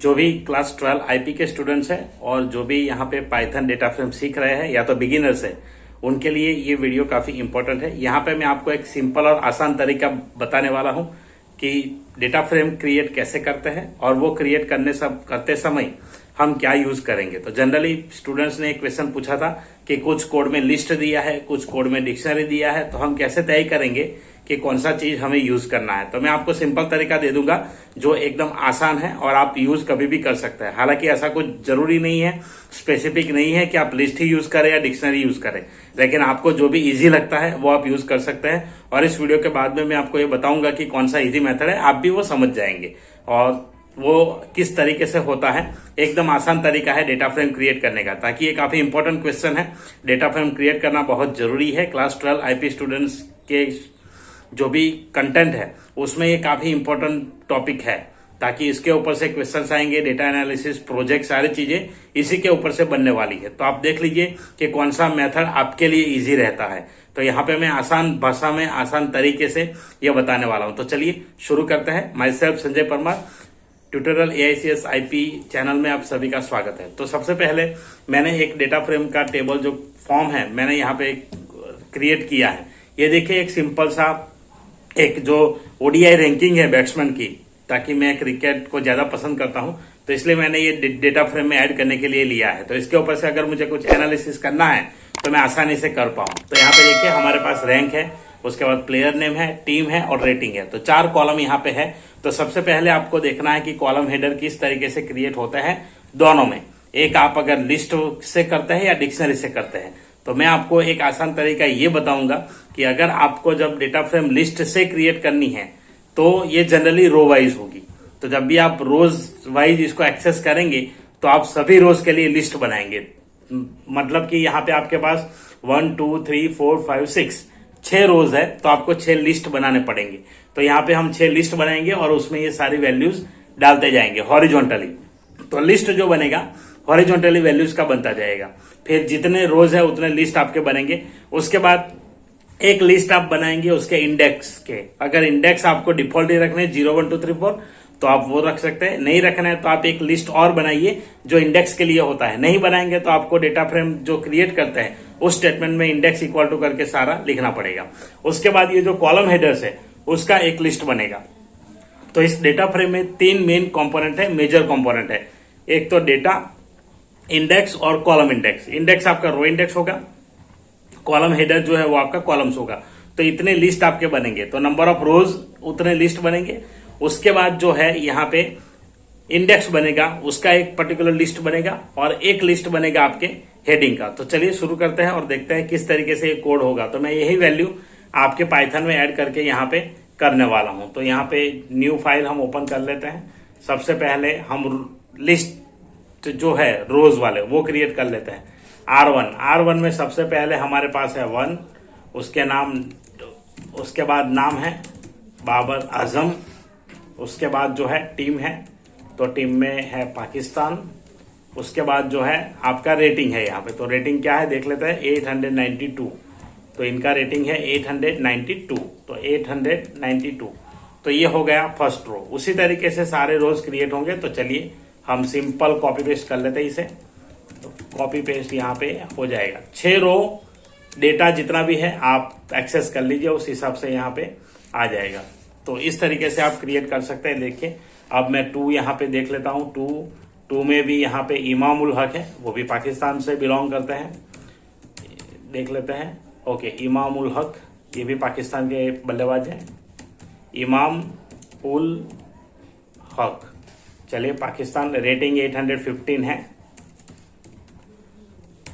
जो भी class 12 IP के स्टूडेंट्स हैं और जो भी यहाँ पे पाइथन डेटा फ्रेम सीख रहे हैं या तो बिगिनर्स है, उनके लिए ये वीडियो काफी इंपॉर्टेंट है। यहाँ पे मैं आपको एक सिंपल और आसान तरीका बताने वाला हूँ कि डेटा फ्रेम क्रिएट कैसे करते हैं और वो क्रिएट करते समय हम क्या यूज करेंगे। तो जनरली स्टूडेंट्स ने एक क्वेश्चन पूछा था कि कुछ कोड में लिस्ट दिया है, कुछ कोड में डिक्शनरी दिया है, तो हम कैसे तय करेंगे कि कौन सा चीज हमें यूज करना है। तो मैं आपको सिंपल तरीका दे दूंगा जो एकदम आसान है और आप यूज कभी भी कर सकते हैं। हालांकि ऐसा कुछ जरूरी नहीं है, स्पेसिफिक नहीं है कि आप लिस्ट ही यूज करें या डिक्शनरी यूज करें, लेकिन आपको जो भी इजी लगता है वो आप यूज कर सकते हैं। और इस वीडियो के बाद में मैं आपको ये बताऊंगा कि कौन सा इजी मेथड है, आप भी वो समझ जाएंगे और वो किस तरीके से होता है। एकदम आसान तरीका है डेटा फ्रेम क्रिएट करने का, ताकि ये काफी इंपॉर्टेंट क्वेश्चन है। डेटा फ्रेम क्रिएट करना बहुत जरूरी है। क्लास 12 आईपी स्टूडेंट्स के जो भी कंटेंट है उसमें ये काफी इंपॉर्टेंट टॉपिक है, ताकि इसके ऊपर से क्वेश्चंस आएंगे। डेटा एनालिसिस, प्रोजेक्ट, सारी चीजें इसी के ऊपर से बनने वाली है। तो आप देख लीजिए कि कौन सा मेथड आपके लिए इजी रहता है। तो यहाँ पे मैं आसान भाषा में, आसान तरीके से ये बताने वाला हूं। तो चलिए शुरू करते हैं। My self Sanjay Parmar, tutorial AICS IP channel में आप सभी का स्वागत है। तो सबसे पहले मैंने एक डेटा फ्रेम का टेबल जो फॉर्म है मैंने यहाँ पे क्रिएट किया है। ये देखिए एक सिंपल सा एक जो ODI रैंकिंग है बैट्समैन की, ताकि मैं क्रिकेट को ज्यादा पसंद करता हूं तो इसलिए मैंने ये डेटा फ्रेम में ऐड करने के लिए लिया है। तो इसके ऊपर से अगर मुझे कुछ एनालिसिस करना है तो मैं आसानी से कर पाऊं। तो यहाँ पे देखिए हमारे पास रैंक है, उसके बाद प्लेयर नेम है, टीम है और रेटिंग है। तो 4 कॉलम यहाँ पे है। तो सबसे पहले आपको देखना है कि कॉलम हेडर किस तरीके से क्रिएट होता है दोनों में। एक आप अगर लिस्ट से करते हैं या डिक्शनरी से करते हैं। तो मैं आपको एक आसान तरीका ये बताऊंगा कि अगर आपको जब डेटा फ्रेम लिस्ट से क्रिएट करनी है तो ये जनरली रो वाइज होगी। तो जब भी आप रोज वाइज इसको एक्सेस करेंगे तो आप सभी रोज के लिए लिस्ट बनाएंगे। मतलब कि यहाँ पे आपके पास 1 2 3 4 5 6 रोज है, तो आपको 6 लिस्ट बनाने पड़ेंगे। तो यहाँ पे हम 6 लिस्ट बनाएंगे और उसमें ये सारी वैल्यूज डालते जाएंगे हॉरिजॉन्टली। तो लिस्ट जो बनेगा हॉरिजॉन्टली वैल्यूज का बनता जाएगा। फिर जितने रोज है उतने लिस्ट आपके बनेंगे। उसके बाद एक लिस्ट आप बनाएंगे उसके इंडेक्स के। अगर इंडेक्स आपको डिफॉल्ट ही रखने 0 1 2 3 4 तो आप वो रख सकते हैं। नहीं रखना है तो आप एक लिस्ट और बनाइए जो इंडेक्स के लिए होता है। नहीं बनाएंगे तो आपको डेटा फ्रेम जो क्रिएट करते हैं उस स्टेटमेंट में इंडेक्स इक्वल टू करके सारा लिखना पड़ेगा। उसके बाद ये जो कॉलम हेडर्स है उसका एक लिस्ट बनेगा। तो इस डेटा फ्रेम में 3 मेन कंपोनेंट है, मेजर कंपोनेंट है। एक तो डेटा इंडेक्स और कॉलम इंडेक्स। इंडेक्स आपका रो इंडेक्स होगा, कॉलम हेडर जो है वो आपका कॉलम्स होगा। तो इतने लिस्ट आपके बनेंगे। तो नंबर ऑफ रोज उतने लिस्ट बनेंगे। उसके बाद जो है यहाँ पे इंडेक्स बनेगा, उसका एक पर्टिकुलर लिस्ट बनेगा और एक लिस्ट बनेगा आपके हेडिंग का। तो चलिए शुरू करते हैं और देखते हैं किस तरीके से ये कोड होगा। तो मैं यही वैल्यू आपके पाइथन में ऐड करके यहाँ पे करने वाला हूं। तो यहाँ पे न्यू फाइल हम ओपन कर लेते हैं। सबसे पहले हम लिस्ट जो है रोज वाले वो क्रिएट कर लेते हैं। R1 में सबसे पहले हमारे पास है 1, उसके बाद नाम है बाबर आजम। उसके बाद जो है टीम है, तो टीम में है पाकिस्तान। उसके बाद जो है आपका रेटिंग है यहाँ पे। तो रेटिंग क्या है देख लेते हैं, 892। तो इनका रेटिंग है 892। तो 892 तो ये हो गया फर्स्ट रो। उसी तरीके से सारे रोज क्रिएट होंगे। तो चलिए हम सिंपल कॉपी पेस्ट कर लेते हैं इसे। तो कॉपी पेस्ट यहाँ पे हो जाएगा। 6 रो डेटा जितना भी है आप एक्सेस कर लीजिए, उस हिसाब से यहाँ पे आ जाएगा। तो इस तरीके से आप क्रिएट कर सकते हैं। देखिए अब मैं 2 यहाँ पे देख लेता हूँ। 2 में भी यहाँ पे इमाम उल हक है, वो भी पाकिस्तान से बिलोंग करते हैं। देख लेते हैं। ओके, इमाम उल हक ये भी पाकिस्तान के बल्लेबाज हैं, इमाम उल हक। चलिए पाकिस्तान, रेटिंग 815 है।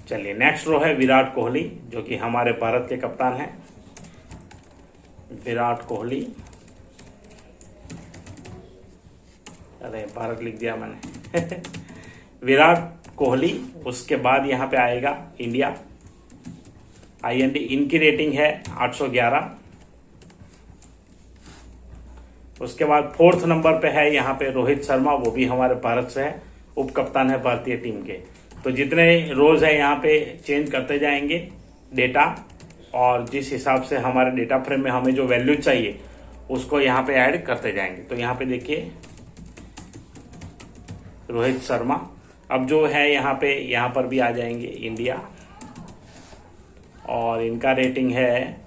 चलिए नेक्स्ट रो है विराट कोहली, जो कि हमारे भारत के कप्तान हैं। विराट कोहली, अरे भारत लिख दिया मैंने विराट कोहली। उसके बाद यहाँ पे आएगा इंडिया, IND। इनकी रेटिंग है 811। उसके बाद 4th नंबर पे है यहाँ पे रोहित शर्मा, वो भी हमारे भारत से है, उप कप्तान है भारतीय टीम के। तो जितने रोज है यहाँ पे चेंज करते जाएंगे डेटा, और जिस हिसाब से हमारे डेटा फ्रेम में हमें जो वैल्यू चाहिए उसको यहाँ पे ऐड करते जाएंगे। तो यहाँ पे देखिए रोहित शर्मा। अब जो है यहाँ पर भी आ जाएंगे इंडिया, और इनका रेटिंग है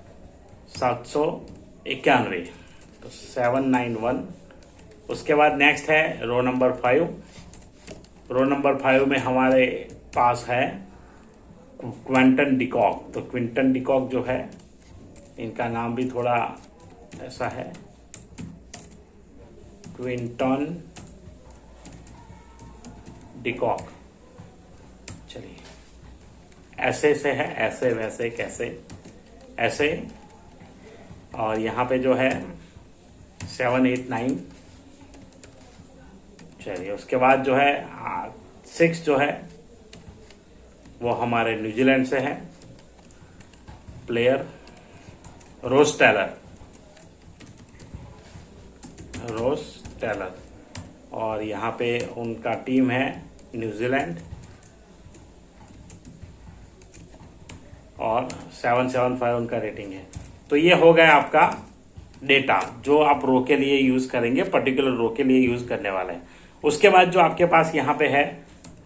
791, तो 791। उसके बाद नेक्स्ट है रो नंबर 5। रो नंबर 5 में हमारे पास है क्विंटन डिकॉक। तो क्विंटन डिकॉक जो है, इनका नाम भी थोड़ा ऐसा है, क्विंटन डिकॉक। चलिए, ऐसे से है, ऐसे वैसे कैसे ऐसे, और यहाँ पे जो है 789। चलिए, उसके बाद जो है 6 जो है वो हमारे न्यूजीलैंड से है, प्लेयर रोस टेलर, और यहाँ पे उनका टीम है न्यूजीलैंड, और 775 उनका रेटिंग है। तो ये हो गया आपका डेटा जो आप रो के लिए यूज करेंगे, पर्टिकुलर रो के लिए यूज करने वाले हैं। उसके बाद जो आपके पास यहाँ पे है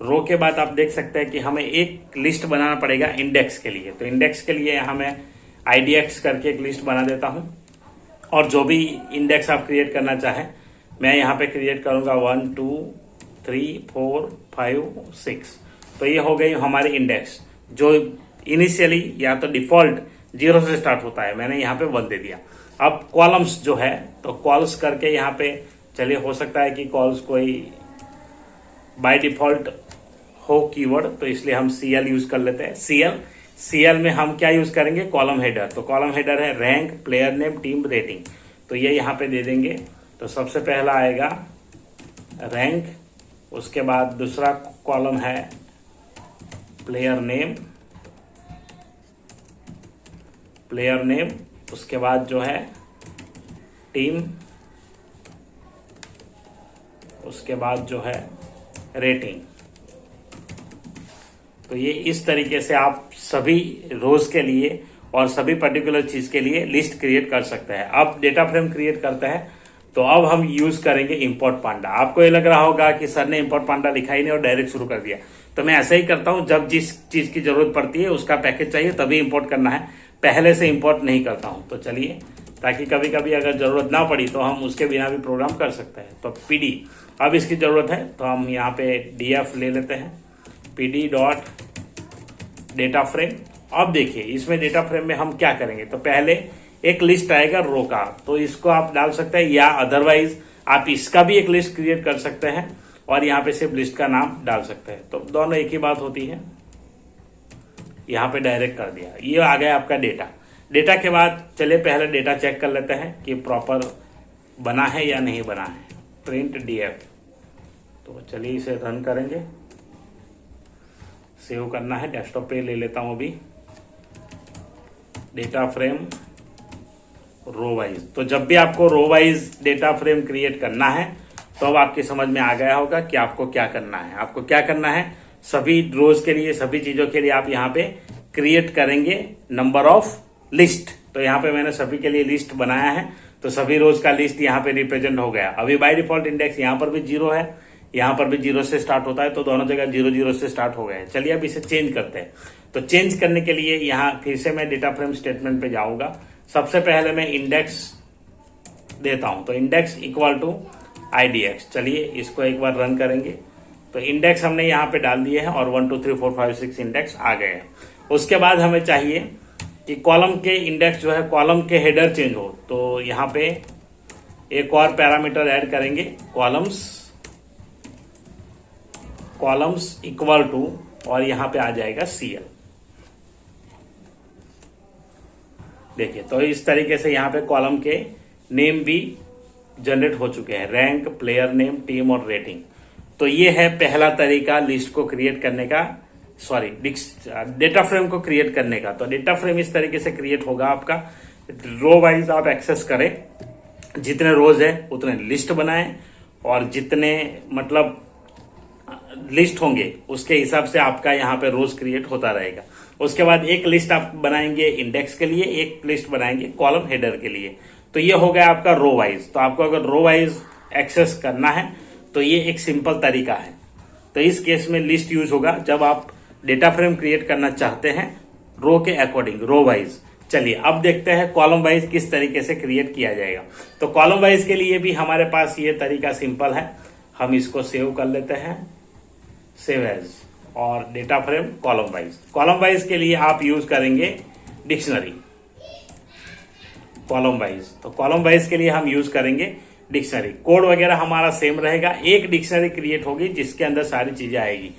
रो के बाद, आप देख सकते हैं कि हमें एक लिस्ट बनाना पड़ेगा इंडेक्स के लिए। तो इंडेक्स के लिए यहाँ मैं IDX करके एक लिस्ट बना देता हूँ, और जो भी इंडेक्स आप क्रिएट करना चाहें, मैं यहाँ पे क्रिएट करूंगा 1 2 3 4 5 6। तो ये हो गई हमारी इंडेक्स, जो इनिशियली या तो डिफॉल्ट 0 से स्टार्ट होता है, मैंने यहाँ पे 1 दे दिया। अब कॉलम्स जो है, तो कॉल्स करके यहाँ पे, चलिए हो सकता है कि कॉल्स कोई बाय डिफॉल्ट हो कीवर्ड, तो इसलिए हम CL यूज कर लेते हैं। CL में हम क्या यूज करेंगे, कॉलम हेडर। तो कॉलम हेडर है rank, player name, team, rating. तो ये यहाँ पे दे देंगे। तो सबसे पहला आएगा रैंक, उसके बाद दूसरा कॉलम है प्लेयर नेम, उसके बाद जो है टीम, उसके बाद जो है रेटिंग। तो ये इस तरीके से आप सभी रोज के लिए और सभी पर्टिकुलर चीज के लिए लिस्ट क्रिएट कर सकते हैं। अब डेटा फ्रेम क्रिएट करते हैं, तो अब हम यूज करेंगे इंपोर्ट पांडा। आपको ये लग रहा होगा कि सर ने इंपोर्ट पांडा लिखा ही नहीं और डायरेक्ट शुरू कर दिया। तो मैं ऐसा ही करता हूं, जब जिस चीज की जरूरत पड़ती है, उसका पैकेज चाहिए, तभी इंपोर्ट करना है, पहले से इंपोर्ट नहीं करता हूं। तो चलिए, ताकि कभी कभी अगर जरूरत ना पड़ी तो हम उसके बिना भी प्रोग्राम कर सकते हैं। तो PD अब इसकी जरूरत है, तो हम यहाँ पे DF ले लेते हैं, PD डॉट डेटा फ्रेम। अब देखिए, इसमें डेटा फ्रेम में हम क्या करेंगे, तो पहले एक लिस्ट आएगा रो का, तो इसको आप डाल सकते हैं, या अदरवाइज आप इसका भी एक लिस्ट क्रिएट कर सकते हैं और यहाँ पे सिर्फ लिस्ट का नाम डाल सकते हैं। तो दोनों एक ही बात होती है। यहाँ पे डायरेक्ट कर दिया, ये आ गया आपका डेटा के बाद चलिए पहले डेटा चेक कर लेते हैं कि प्रॉपर बना है या नहीं बना है। प्रिंट DF, तो चलिए इसे रन करेंगे, सेव करना है, डेस्कटॉप पे ले लेता हूं अभी। डेटा फ्रेम रो वाइज, तो जब भी आपको row wise data frame create करना है, तो अब आपकी समझ में आ गया होगा कि आपको क्या करना है। आपको क्या करना है, सभी रोज के लिए, सभी चीजों के लिए आप यहाँ पे क्रिएट करेंगे नंबर ऑफ लिस्ट। तो यहाँ पे मैंने सभी के लिए लिस्ट बनाया है, तो सभी रोज का लिस्ट यहाँ पे रिप्रेजेंट हो गया। अभी बाय डिफॉल्ट इंडेक्स यहाँ पर भी 0 है, यहाँ पर भी 0 से स्टार्ट होता है, तो दोनों जगह 0 0 से स्टार्ट हो गए। चलिए अब इसे चेंज करते हैं। तो चेंज करने के लिए यहाँ फिर से मैं डेटा फ्रेम स्टेटमेंट पे जाऊंगा। सबसे पहले मैं इंडेक्स देता हूं, तो इंडेक्स इक्वल टू IDX। चलिए इसको एक बार रन करेंगे। तो इंडेक्स हमने यहाँ पे डाल दिए हैं और 1 2 3 4 5 6 इंडेक्स आ गए हैं। उसके बाद हमें चाहिए कि कॉलम के इंडेक्स जो है, कॉलम के हेडर चेंज हो। तो यहाँ पे एक और पैरामीटर ऐड करेंगे, कॉलम्स इक्वल टू, और यहाँ पे आ जाएगा CL। देखिए, तो इस तरीके से यहाँ पे कॉलम के नेम भी जनरेट हो चुके हैं, रैंक, प्लेयर नेम, टीम और रेटिंग। तो ये है पहला तरीका लिस्ट को क्रिएट करने का, सॉरी डेटा फ्रेम को क्रिएट करने का। तो डेटा फ्रेम इस तरीके से क्रिएट होगा आपका, रो वाइज आप एक्सेस करें, जितने रोज है उतने लिस्ट बनाएं, और जितने मतलब लिस्ट होंगे उसके हिसाब से आपका यहाँ पे रोज क्रिएट होता रहेगा। उसके बाद एक लिस्ट आप बनाएंगे इंडेक्स के लिए, एक लिस्ट बनाएंगे कॉलम हेडर के लिए। तो ये हो गया आपका रो वाइज। तो आपको अगर रो वाइज एक्सेस करना है तो ये एक सिंपल तरीका है। तो इस केस में लिस्ट यूज होगा जब आप डेटा फ्रेम क्रिएट करना चाहते हैं रो के अकॉर्डिंग, रो वाइज। चलिए अब देखते हैं कॉलम वाइज किस तरीके से क्रिएट किया जाएगा। तो कॉलम वाइज के लिए भी हमारे पास ये तरीका सिंपल है, हम इसको सेव कर लेते हैं, सेव एज, और data frame column wise. Column wise के लिए आप यूज करेंगे डिक्शनरी कॉलम वाइज। तो कॉलम वाइज के लिए हम यूज करेंगे डिक्शनरी। कोड वगैरह हमारा सेम रहेगा, एक डिक्शनरी क्रिएट होगी जिसके अंदर सारी चीजें आएगी।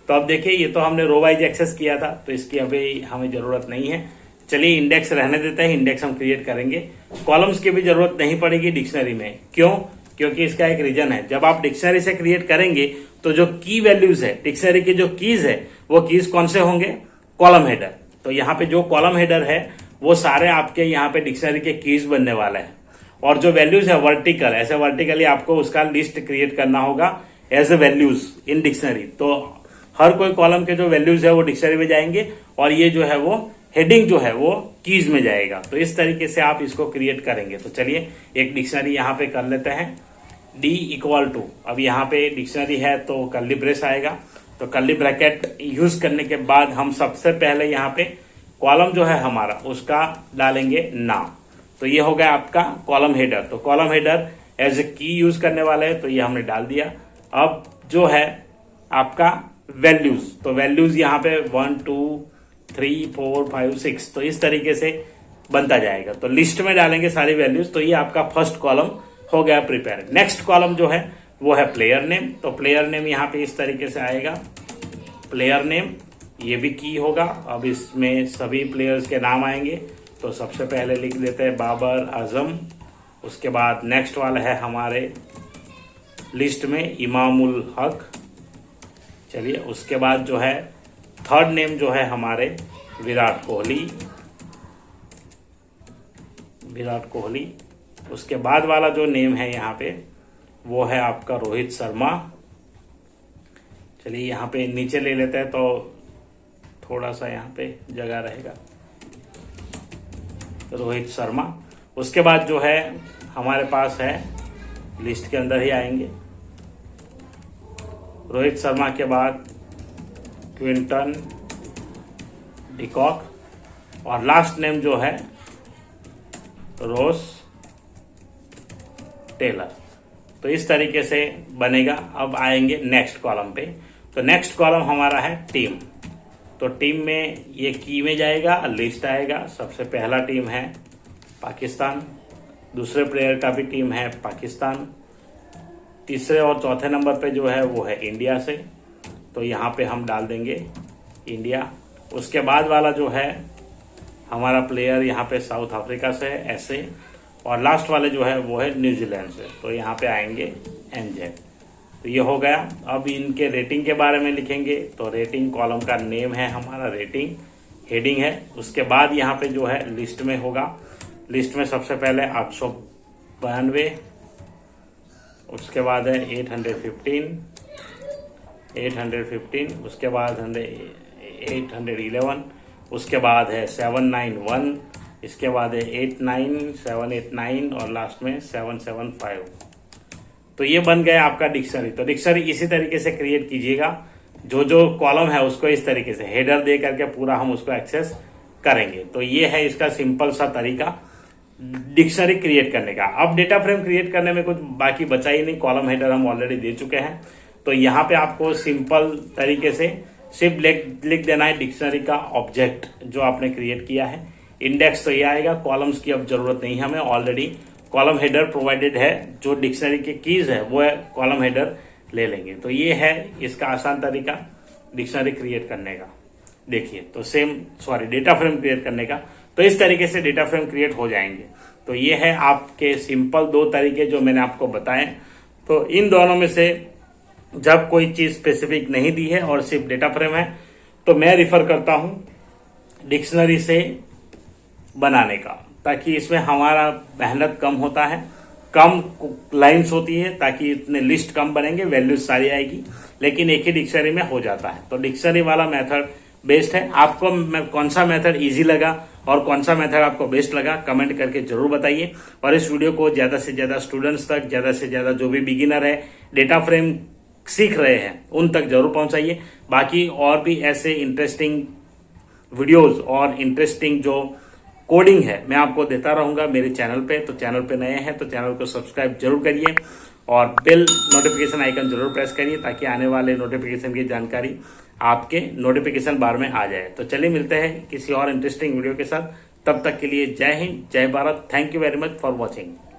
तो अब देखिए ये तो हमने रो वाइज एक्सेस किया था, तो इसकी अभी हमें जरूरत नहीं है। चलिए इंडेक्स रहने देते हैं, इंडेक्स हम क्रिएट करेंगे। कॉलम्स की भी जरूरत नहीं पड़ेगी डिक्शनरी में। क्यों? क्योंकि इसका एक रीजन है, जब आप डिक्शनरी से क्रिएट करेंगे तो जो की वैल्यूज है डिक्शनरी के, जो कीज है वो कीज कौन से होंगे? Column header. तो यहाँ पे जो कॉलम हेडर है वो सारे आपके यहाँ पे डिक्शनरी के कीज बनने वाले हैं। और जो वैल्यूज है वर्टिकल, ऐसे वर्टिकली आपको उसका लिस्ट क्रिएट करना होगा as a values in dictionary. तो हर कोई कॉलम के जो वैल्यूज है वो डिक्शनरी में जाएंगे और ये जो है वो हेडिंग जो है वो कीज में जाएगा। तो इस तरीके से आप इसको क्रिएट करेंगे। तो चलिए एक डिक्शनरी यहाँ पे कर लेते हैं, डी इक्वल टू, अब यहाँ पे डिक्शनरी है तो कर्ली ब्रेस आएगा। तो कर्ली ब्रैकेट यूज करने के बाद हम सबसे पहले यहाँ पे कॉलम जो है हमारा उसका डालेंगे नाम। तो ये हो गया आपका कॉलम हेडर। तो कॉलम हेडर एज ए की यूज करने वाले हैं, तो ये हमने डाल दिया। अब जो है आपका वैल्यूज, तो वैल्यूज यहाँ पे 1 2 3 4 5 6, तो इस तरीके से बनता जाएगा। तो लिस्ट में डालेंगे सारी वैल्यूज। तो ये आपका फर्स्ट कॉलम हो गया प्रिपेयर। नेक्स्ट कॉलम जो है वो है प्लेयर नेम। तो प्लेयर नेम यहाँ पे इस तरीके से आएगा, प्लेयर नेम, ये भी की होगा। अब इसमें सभी प्लेयर्स के नाम आएंगे। तो सबसे पहले लिख देते हैं बाबर आजम। उसके बाद नेक्स्ट वाला है हमारे लिस्ट में इमामुल हक। चलिए उसके बाद जो है थर्ड नेम जो है हमारे विराट कोहली, विराट कोहली। उसके बाद वाला जो नेम है यहाँ पे वो है आपका रोहित शर्मा। चलिए यहाँ पे नीचे ले लेते हैं तो थोड़ा सा यहाँ पे जगह रहेगा, रोहित शर्मा। उसके बाद जो है हमारे पास है, लिस्ट के अंदर ही आएंगे, रोहित शर्मा के बाद क्विंटन डिकॉक, और लास्ट नेम जो है रोस टेलर। तो इस तरीके से बनेगा। अब आएंगे नेक्स्ट कॉलम पे। तो नेक्स्ट कॉलम हमारा है टीम। तो टीम में ये की में जाएगा, लिस्ट आएगा। सबसे पहला टीम है पाकिस्तान, दूसरे प्लेयर का भी टीम है पाकिस्तान, तीसरे और चौथे नंबर पे जो है वो है इंडिया से। तो यहाँ पे हम डाल देंगे इंडिया। उसके बाद वाला जो है हमारा प्लेयर यहाँ पे साउथ अफ्रीका से है, ऐसे। और लास्ट वाले जो है वो है न्यूजीलैंड से। तो यहाँ पे आएंगे एनजेड। तो ये हो गया। अब इनके रेटिंग के बारे में लिखेंगे। तो रेटिंग कॉलम का नेम है हमारा रेटिंग, हेडिंग है। उसके बाद यहाँ पे जो है लिस्ट में होगा, लिस्ट में सबसे पहले 892, उसके बाद है 815, उसके बाद 811, उसके बाद है 791, इसके बाद है 789 और लास्ट में 775। तो ये बन गया आपका डिक्शनरी। तो डिक्शनरी इसी तरीके से क्रिएट कीजिएगा। जो जो कॉलम है उसको इस तरीके से हेडर दे करके पूरा हम उसको एक्सेस करेंगे। तो ये है इसका सिंपल सा तरीका डिक्शनरी क्रिएट करने का। अब डेटा फ्रेम क्रिएट करने में कुछ बाकी बचा ही नहीं, कॉलम हेडर हम ऑलरेडी दे चुके हैं। तो यहाँ पे आपको सिंपल तरीके से सिर्फ लिख देना है डिक्शनरी का ऑब्जेक्ट जो आपने क्रिएट किया है। इंडेक्स तो ये आएगा, कॉलम्स की अब जरूरत नहीं है हमें, ऑलरेडी कॉलम हेडर प्रोवाइडेड है। जो डिक्शनरी के कीज है वो है कॉलम हेडर ले लेंगे। तो ये है इसका आसान तरीका डिक्शनरी क्रिएट करने का। देखिए तो डेटा फ्रेम क्रिएट करने का। तो इस तरीके से डेटा फ्रेम क्रिएट हो जाएंगे। तो ये है आपके सिंपल 2 तरीके जो मैंने आपको बताए। तो इन दोनों में से जब कोई चीज स्पेसिफिक नहीं दी है और सिर्फ डेटा फ्रेम है तो मैं रिफर करता हूं डिक्शनरी से बनाने का, ताकि इसमें हमारा मेहनत कम होता है, कम लाइंस होती है, ताकि इतने लिस्ट कम बनेंगे, वैल्यूज सारी आएगी, लेकिन एक ही डिक्शनरी में हो जाता है। तो डिक्शनरी वाला मेथड बेस्ट है। आपको कौन सा मेथड इजी लगा और कौन सा मेथड आपको बेस्ट लगा कमेंट करके जरूर बताइए। और इस वीडियो को ज्यादा से ज्यादा स्टूडेंट्स तक, ज्यादा से ज्यादा जो भी बिगिनर है डेटा फ्रेम सीख रहे हैं उन तक जरूर पहुंचाइए। बाकी और भी ऐसे इंटरेस्टिंग वीडियोस और इंटरेस्टिंग जो कोडिंग है मैं आपको देता रहूंगा मेरे चैनल पे। तो चैनल पे नए हैं तो चैनल को सब्सक्राइब जरूर करिए और बेल नोटिफिकेशन आइकन जरूर प्रेस करिए ताकि आने वाले नोटिफिकेशन की जानकारी आपके नोटिफिकेशन बार में आ जाए। तो चलिए मिलते हैं किसी और इंटरेस्टिंग वीडियो के साथ। तब तक के लिए जय हिंद, जय Bharat. Thank you very much for watching.